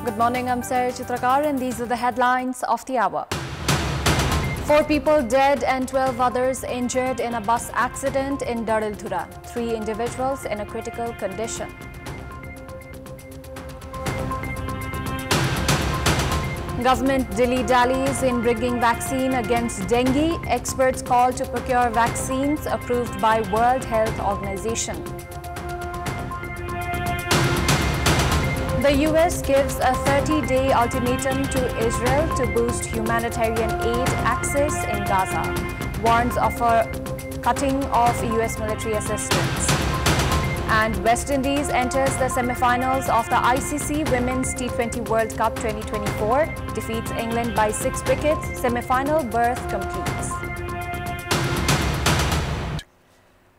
Good morning, I'm Chitrakar and these are the headlines of the hour. 4 people dead and 12 others injured in a bus accident in Darura. 3 individuals in a critical condition. Government dilly-dallies in bringing vaccine against dengue. Experts call to procure vaccines approved by World Health Organization. The US gives a 30-day ultimatum to Israel to boost humanitarian aid access in Gaza. Warns of a cutting of US military assistance. And West Indies enters the semi-finals of the ICC Women's T20 World Cup 2024. Defeats England by 6 wickets. Semi-final berth completes.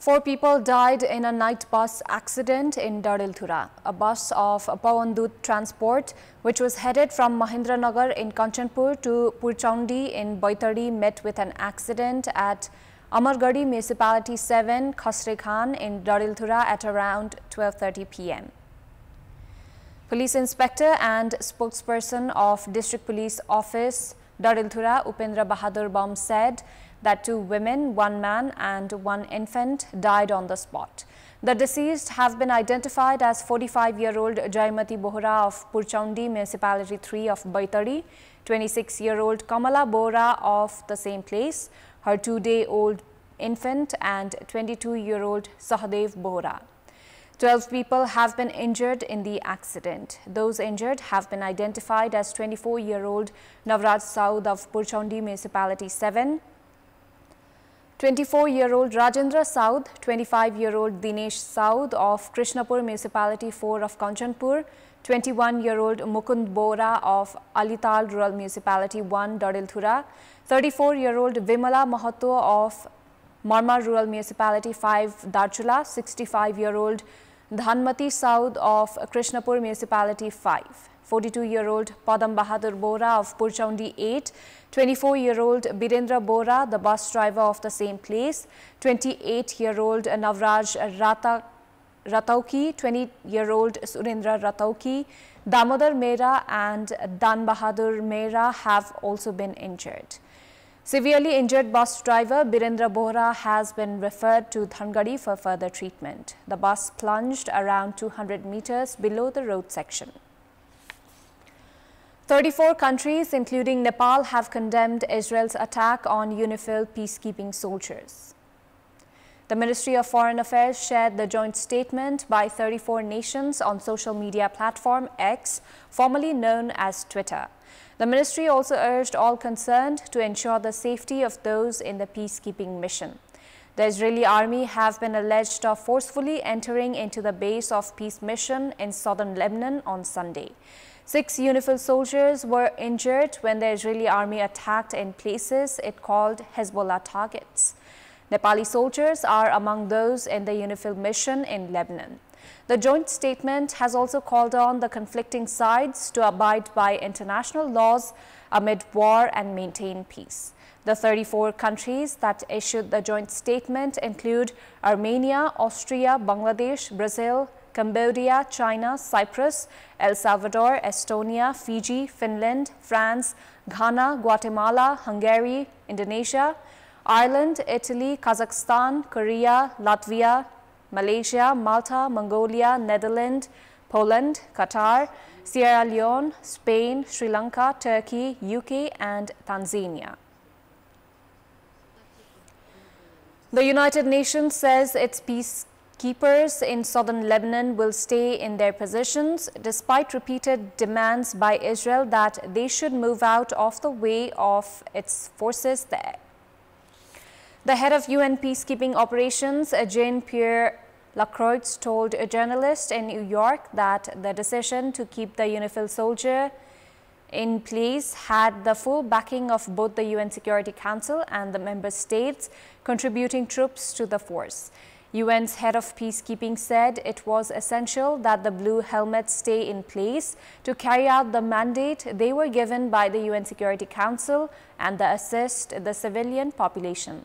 4 people died in a night bus accident in Darura. A bus of Pawandut Transport, which was headed from Mahendranagar in Kantipur to Purchaundi in Baitari, met with an accident at Amargadi Municipality 7, Khasre Khan in Darura at around 12:30 p.m. Police Inspector and spokesperson of District Police Office Darura, Upendra Bahadur Bam, said that 2 women, 1 man and 1 infant died on the spot. The deceased have been identified as 45-year-old Jaimati Bohra of Purchaundi Municipality 3 of Baitari, 26-year-old Kamala Bohra of the same place, her 2-day-old infant and 22-year-old Sahadev Bohra. 12 people have been injured in the accident. Those injured have been identified as 24-year-old Navraj Saud of Purchaundi Municipality 7, 24-year-old Rajendra Saud, 25-year-old Dinesh Saud of Krishnapur Municipality 4 of Kanchanpur, 21-year-old Mukund Bohra of Alital Rural Municipality 1, Darura, 34-year-old Vimala Mahato of Marma Rural Municipality 5, Darchula, 65-year-old Dhanmati Saud of Krishnapur Municipality 5, 42-year-old Padam Bahadur Bohra of Purchaundi 8, 24-year-old Birendra Bohra, the bus driver of the same place, 28-year-old Navraj Ratauki, 20-year-old Surendra Ratauki, Damodar Mehra and Dan Bahadur Mehra have also been injured. Severely injured bus driver Birendra Bohra has been referred to Dhangadi for further treatment. The bus plunged around 200 meters below the road section. 34 countries, including Nepal, have condemned Israel's attack on UNIFIL peacekeeping soldiers. The Ministry of Foreign Affairs shared the joint statement by 34 nations on social media platform X, formerly known as Twitter. The ministry also urged all concerned to ensure the safety of those in the peacekeeping mission. The Israeli army have been alleged of forcefully entering into the base of peace mission in southern Lebanon on Sunday. 6 UNIFIL soldiers were injured when the Israeli army attacked in places it called Hezbollah targets. Nepali soldiers are among those in the UNIFIL mission in Lebanon. The joint statement has also called on the conflicting sides to abide by international laws amid war and maintain peace. The 34 countries that issued the joint statement include Armenia, Austria, Bangladesh, Brazil, Cambodia, China, Cyprus, El Salvador, Estonia, Fiji, Finland, France, Ghana, Guatemala, Hungary, Indonesia, Ireland, Italy, Kazakhstan, Korea, Latvia, Malaysia, Malta, Mongolia, Netherlands, Poland, Qatar, Sierra Leone, Spain, Sri Lanka, Turkey, UK and Tanzania. The United Nations says its peacekeepers in southern Lebanon will stay in their positions despite repeated demands by Israel that they should move out of the way of its forces there. The head of UN peacekeeping operations, Jean-Pierre Lacroix, told a journalist in New York that the decision to keep the UNIFIL soldier in place had the full backing of both the UN Security Council and the member states contributing troops to the force. UN's head of peacekeeping said it was essential that the blue helmets stay in place to carry out the mandate they were given by the UN Security Council and assist the civilian population.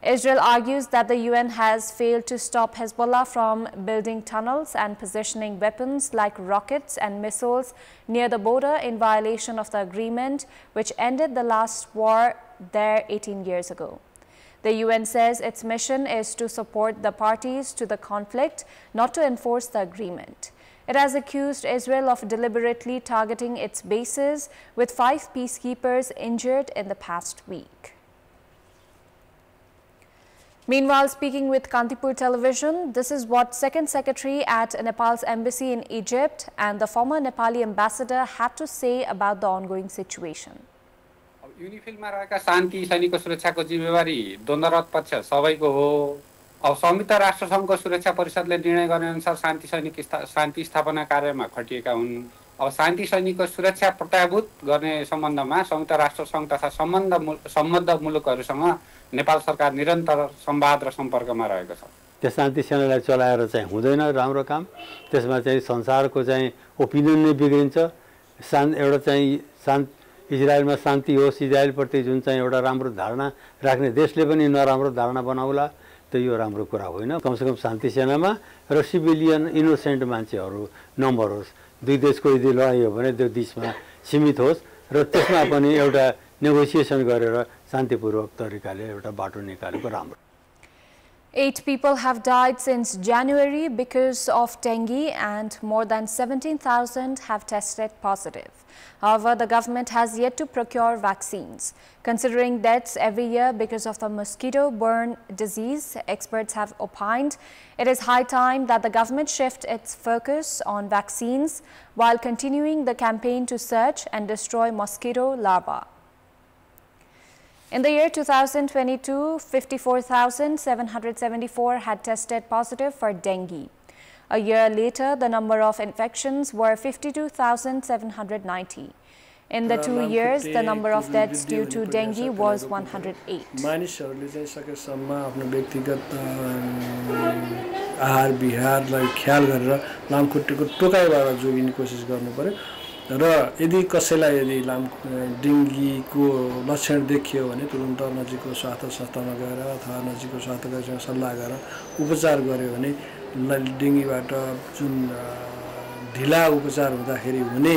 Israel argues that the UN has failed to stop Hezbollah from building tunnels and positioning weapons like rockets and missiles near the border in violation of the agreement which ended the last war there 18 years ago. The UN says its mission is to support the parties to the conflict, not to enforce the agreement. It has accused Israel of deliberately targeting its bases, with 5 peacekeepers injured in the past week. Meanwhile, speaking with Kantipur television, this is what Second Secretary at Nepal's embassy in Egypt and the former Nepali ambassador had to say about the ongoing situation. युनिफिलमा रहेका शान्ति सैनिकको सुरक्षाको जिम्मेवारी द्वन्द्वरत पक्ष सबैको हो। अब संयुक्त राष्ट्र संघको सुरक्षा परिषदले निर्णय गर्ने अनुसार शान्ति स्थापना कार्यमा खटिएका हुन्। अब शान्ति सैनिकको सुरक्षा प्रत्याभूत गर्ने सम्बन्धमा संयुक्त राष्ट्र संघ तथा सम्बद्ध मुलुकहरूसँग नेपाल सरकार निरन्तर संवाद र सम्पर्कमा रहेको छ। त्यो शान्ति सेनालाई चलाएर चाहिँ हुँदैन राम्रो काम। त्यसमा चाहिँ संसारको चाहिँ ओपिनियन नै बिग्रिन्छ। एउटा चाहिँ इजरायलमा शान्ति होस्, इजरायलप्रति जुन चाहिँ एउटा राम्रो धारणा राख्ने देशले पनि नराम्रो धारणा बनाउला, त्यो यो राम्रो कुरा होइन। कमसेकम शान्ति सेनामा र सिभिलियन इनोसेन्ट मान्छेहरू नम्बर होस्। दुई देशको यदि लडाइँ हो भने त्यो देशमा सीमित होस् र त्यसमा पनि एउटा नेगोसिएसन गरेर शान्तिपूर्वक तरिकाले एउटा बाटो निकालेको राम्रो। 8 people have died since January because of dengue and more than 17,000 have tested positive. However, the government has yet to procure vaccines. Considering deaths every year because of the mosquito-borne disease, experts have opined it is high time that the government shift its focus on vaccines while continuing the campaign to search and destroy mosquito larvae. In the year 2022, 54,774 had tested positive for dengue. A year later, the number of infections were 52,790. In the 2 years, the number of deaths due to dengue was 108. मानिसहरूले चाहिँ सकेसम्म आफ्नो व्यक्तिगत आहार विहारलाई ख्याल गरेर लामखुट्टेको टोकाइबाट जोगिने कोसिस गर्नु पर्यो र यदि कसैलाई यदि डेङ्गीको लक्षण देखियो भने तुरुन्त नजिकको स्वास्थ्य संस्थामा गएर अथवा नजिकको स्वास्थ्य कर्मीसँग सल्लाह गरेर उपचार गर्यो भने डेङ्गीबाट जुन ढिला उपचार हुँदाखेरि हुने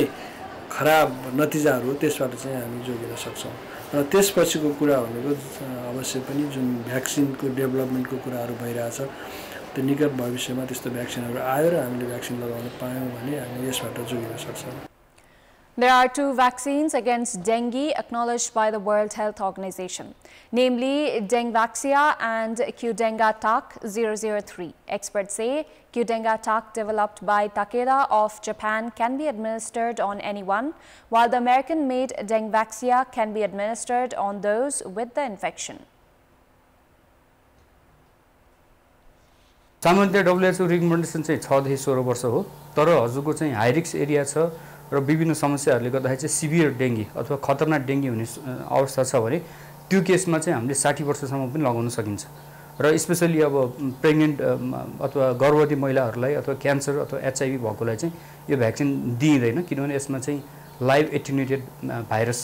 खराब नतिजाहरू त्यसबाट चाहिँ हामी जोगिन सक्छौं र त्यसपछिको कुरा भनेको अवश्य पनि जुन भ्याक्सिनको डेभलपमेन्टको कुराहरू भइरहेछ त्यो निकट भविष्यमा त्यस्तो भ्याक्सिनहरू आयो र हामीले भ्याक्सिन लगाउन पायौं भने हामी यसबाट जोगिन सक्छौं। There are 2 vaccines against dengue acknowledged by the World Health Organization, namely Dengvaxia and Qdenga-Tak 003. Experts say Qdenga-Tak, developed by Takeda of Japan, can be administered on anyone, while the American-made Dengvaxia can be administered on those with the infection. सामान्यतया WHO recommendation चाहिँ 6 देखि 16 वर्ष हो, तर हजुरको चाहिँ high risk area छ र विभिन्न समस्याहरूले गर्दाखेरि चाहिँ सिभियर डेङ्गी अथवा खतरनाक डेङ्गी हुने अवस्था छ भने त्यो केसमा चाहिँ हामीले 60 वर्षसम्म पनि लगाउन सकिन्छ र स्पेशली अब प्रेग्नेन्ट अथवा गर्भवती महिलाहरूलाई अथवा क्यान्सर अथवा एचआईभी भएकोलाई चाहिँ यो भ्याक्सिन दिइँदैन किनभने यसमा चाहिँ लाइभ एटेन्युएटेड भाइरस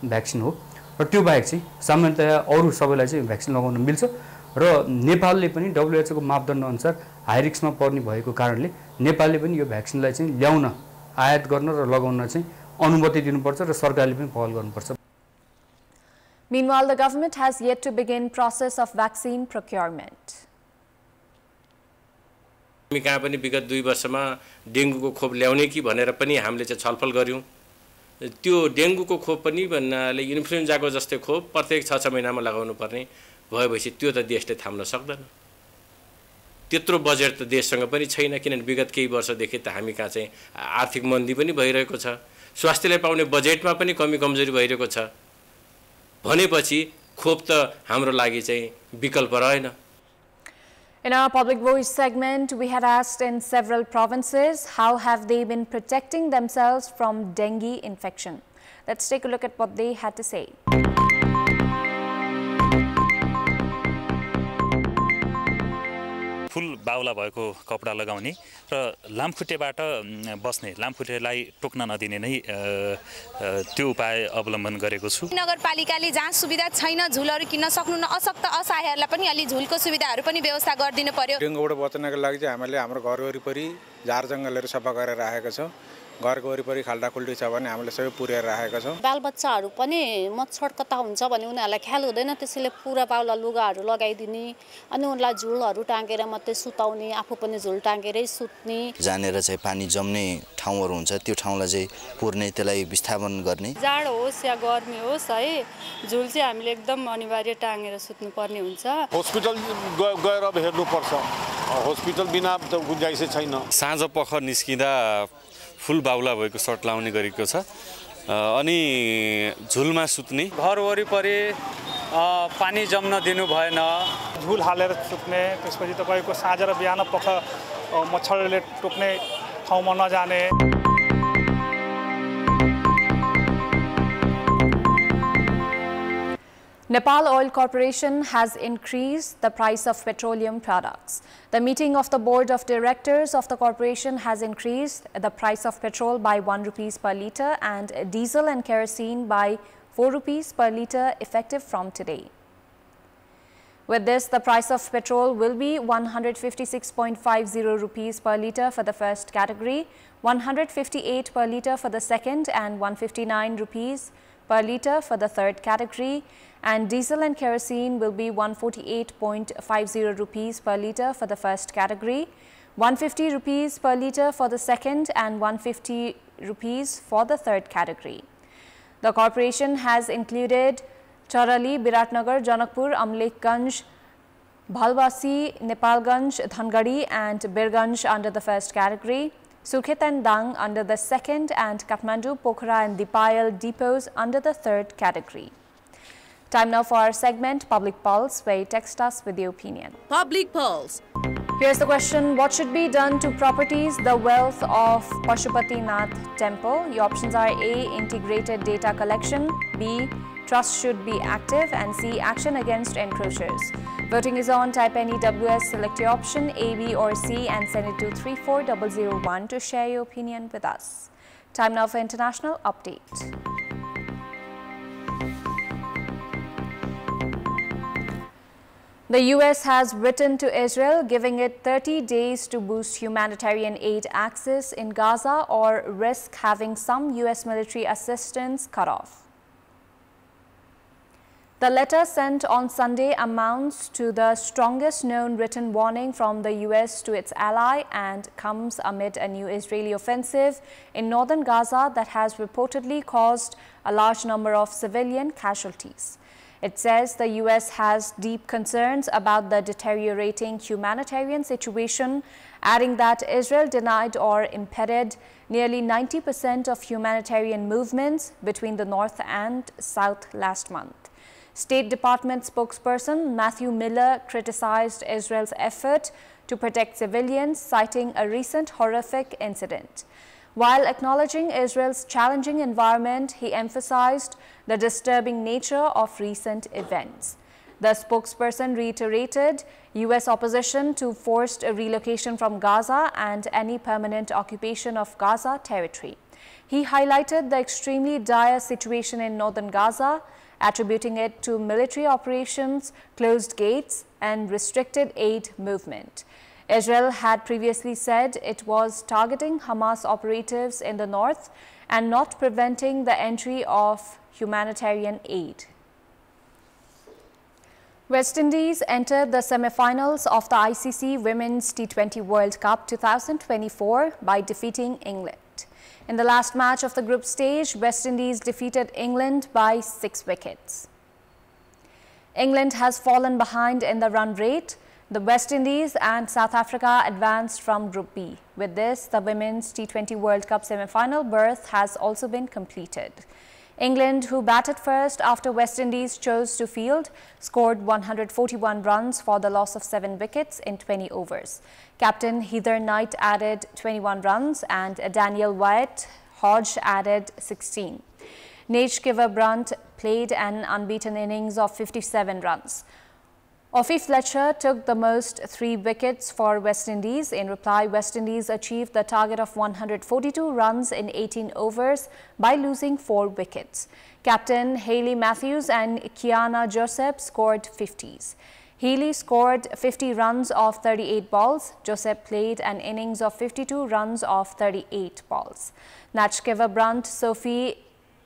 भ्याक्सिन हो र त्यो बाहेक चाहिँ सामान्यतया अरु सबैलाई चाहिँ भ्याक्सिन लगाउन मिल्छ र नेपालले पनि WHO को मापदण्ड अनुसार हाई रिस्कमा पर्ने भएको कारणले नेपालले पनि यो भ्याक्सिनलाई चाहिँ ल्याउन आयात गर्न र लगाउन चाहिँ अनुमति दिनुपर्छ र सरकारले पनि पहल गर्नुपर्छ। Meanwhile, the government has yet to begin process of vaccine procurement. हामी कहाँ पनि विगत 2 वर्षमा डेङ्गुको खोप ल्याउने कि भनेर पनि हामीले चाहिँ छलफल गर्यौं। त्यो डेङ्गुको खोप पनि भन्नाले इन्फ्लुएन्जाको जस्तै खोप प्रत्येक 6 महिनामा लगाउनु पर्ने भएपछि त्यो त देशले थाम्न सक्दैन। त्यत्रो बजेट त देशसँग पनि छैन किनभने विगत केही वर्षदेखि त हामी कहाँ चाहिँ आर्थिक मन्दी पनि भइरहेको छ, स्वास्थ्यले पाउने बजेटमा पनि कमी कमजोरी भइरहेको छ भनेपछि खोप त हाम्रो लागि चाहिँ विकल्प रहेन। In our public voice segment, we had asked in several provinces how have they been protecting themselves from dengue infection. Let's take a look at what they had to say. Full बाहुला भएको कपडा लगाउने र लामखुट्टेबाट बस्ने लामखुट्टेलाई टोक्न नदिने नै त्यो उपाय अवलम्बन गरेको छु। नगरपालिकाले जहाँ सुविधा छैन झुलहरू किन्न सक्नुहुन्न अशक्त असहायहरूलाई पनि अलि झुलको सुविधाहरू पनि व्यवस्था गरिदिनु पर्यो। डेङ्गुबाट बच्नको लागि चाहिँ हामीले हाम्रो घर वरिपरि झार जङ्गलहरू सफा गरेर राखेका छौँ। घरको वरिपरि खाल्डाखुल्डी छ भने हामीले सबै पुर्याएर राखेका छौँ। बालबच्चाहरू पनि मच्छर कता हुन्छ भने उनीहरूलाई ख्याल हुँदैन, त्यसैले पुरा बाहुला लुगाहरू लगाइदिने अनि उनीहरूलाई झुलहरू टाँगेर मात्रै सुताउने, आफू पनि झुल टाँगेरै सुत्ने। जानेर चाहिँ पानी जम्ने ठाउँहरू हुन्छ त्यो ठाउँलाई चाहिँ पुर्ने, त्यसलाई विस्थापन गर्ने। जाडो होस् या गर्मी होस् है, झुल चाहिँ हामीले एकदम अनिवार्य टाँगेर सुत्नुपर्ने हुन्छ। हस्पिटल गएर अब हेर्नुपर्छ, हस्पिटल बिना त गुन्जाइसै छैन। साँझ पख निस्किँदा फुल बाहुला भएको सर्ट लाउने गरेको छ अनि झुलमा सुत्ने। घर वरिपरि पानी जम्न दिनु भएन, झुल हालेर सुत्ने। त्यसपछि तपाईको साँझ र बिहान पख मच्छरले टोक्ने ठाउँमा नजाने। Nepal Oil Corporation has increased the price of petroleum products. The meeting of the board of directors of the corporation has increased the price of petrol by 1 rupees per litre and diesel and kerosene by 4 rupees per litre effective from today. With this, the price of petrol will be 156.50 rupees per litre for the first category, 158 per litre for the second and 159 rupees per litre for the third category, and diesel and kerosene will be 148.50 rupees per litre for the first category, 150 rupees per litre for the second and 150 rupees for the third category. The corporation has included Charali, Biratnagar, Janakpur, Amlekganj, Bhalwasi, Nepalganj, Dhangadi and Birganj under the first category, Sukhet and Dang under the second, and Kathmandu, Pokhara and Dipayal depots under the third category. Time now for our segment Public Pulse, where you text us with your opinion. Public Pulse. Here's the question: what should be done to properties the wealth of Pashupatinath temple? Your options are A. Integrated data collection, B. Trust should be active, and C. Action against encroachers. Voting is on. Type any WS, select your option A, B or C and send it to 34001 to share your opinion with us. Time now for international update. The US has written to Israel giving it 30 days to boost humanitarian aid access in Gaza or risk having some US military assistance cut off. The letter sent on Sunday amounts to the strongest known written warning from the US to its ally and comes amid a new Israeli offensive in northern Gaza that has reportedly caused a large number of civilian casualties. It says the US has deep concerns about the deteriorating humanitarian situation, adding that Israel denied or impeded nearly 90% of humanitarian movements between the north and south last month. State Department spokesperson Matthew Miller criticized Israel's effort to protect civilians, citing a recent horrific incident. While acknowledging Israel's challenging environment, he emphasized the disturbing nature of recent events. The spokesperson reiterated US opposition to forced relocation from Gaza and any permanent occupation of Gaza territory. He highlighted the extremely dire situation in northern Gaza, attributing it to military operations, closed gates, and restricted aid movement. Israel had previously said it was targeting Hamas operatives in the north and not preventing the entry of humanitarian aid. West Indies entered the semi-finals of the ICC Women's T20 World Cup 2024 by defeating England. In the last match of the group stage, West Indies defeated England by 6 wickets. England has fallen behind in the run rate. The West Indies and South Africa advanced from Group B. With this, the Women's T20 World Cup semi-final berth has also been completed. England, who batted first after West Indies chose to field, scored 141 runs for the loss of 7 wickets in 20 overs. Captain Heather Knight added 21 runs and Daniel Wyatt Hodge added 16. Nate Kiver-Brunt played an unbeaten innings of 57 runs. Offie Fletcher took the most 3 wickets for West Indies. In reply, West Indies achieved the target of 142 runs in 18 overs by losing 4 wickets. Captain Hayley Matthews and Kiana Joseph scored 50s. Healy scored 50 runs off 38 balls. Joseph played an innings of 52 runs off 38 balls. Natchkeva Brunt, Sophie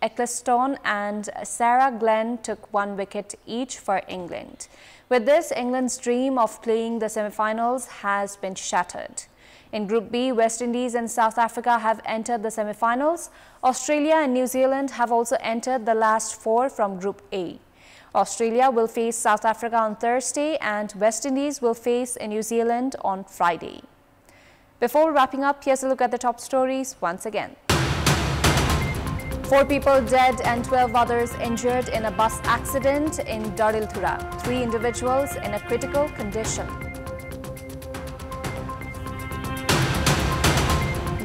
Ecclestone and Sarah Glenn took 1 wicket each for England. With this, England's dream of playing the semi-finals has been shattered. In Group B, West Indies and South Africa have entered the semi-finals. Australia and New Zealand have also entered the last 4 from Group A. Australia will face South Africa on Thursday and West Indies will face New Zealand on Friday. Before wrapping up, here's a look at the top stories once again. 4 people dead and 12 others injured in a bus accident in Darura. 3 individuals in a critical condition.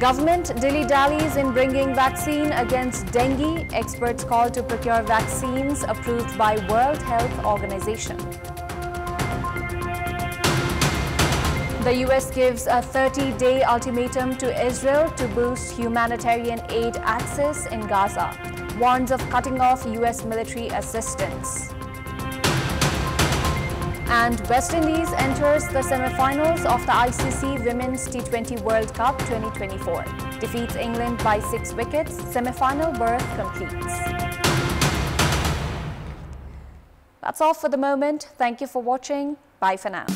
Government dilly-dallies in bringing vaccine against dengue. Experts call to procure vaccines approved by World Health Organization. The U.S. gives a 30-day ultimatum to Israel to boost humanitarian aid access in Gaza. Warns of cutting off U.S. military assistance. And West Indies enters the semi-finals of the ICC Women's T20 World Cup 2024. Defeats England by 6 wickets. Semi-final berth completes. That's all for the moment. Thank you for watching. Bye for now.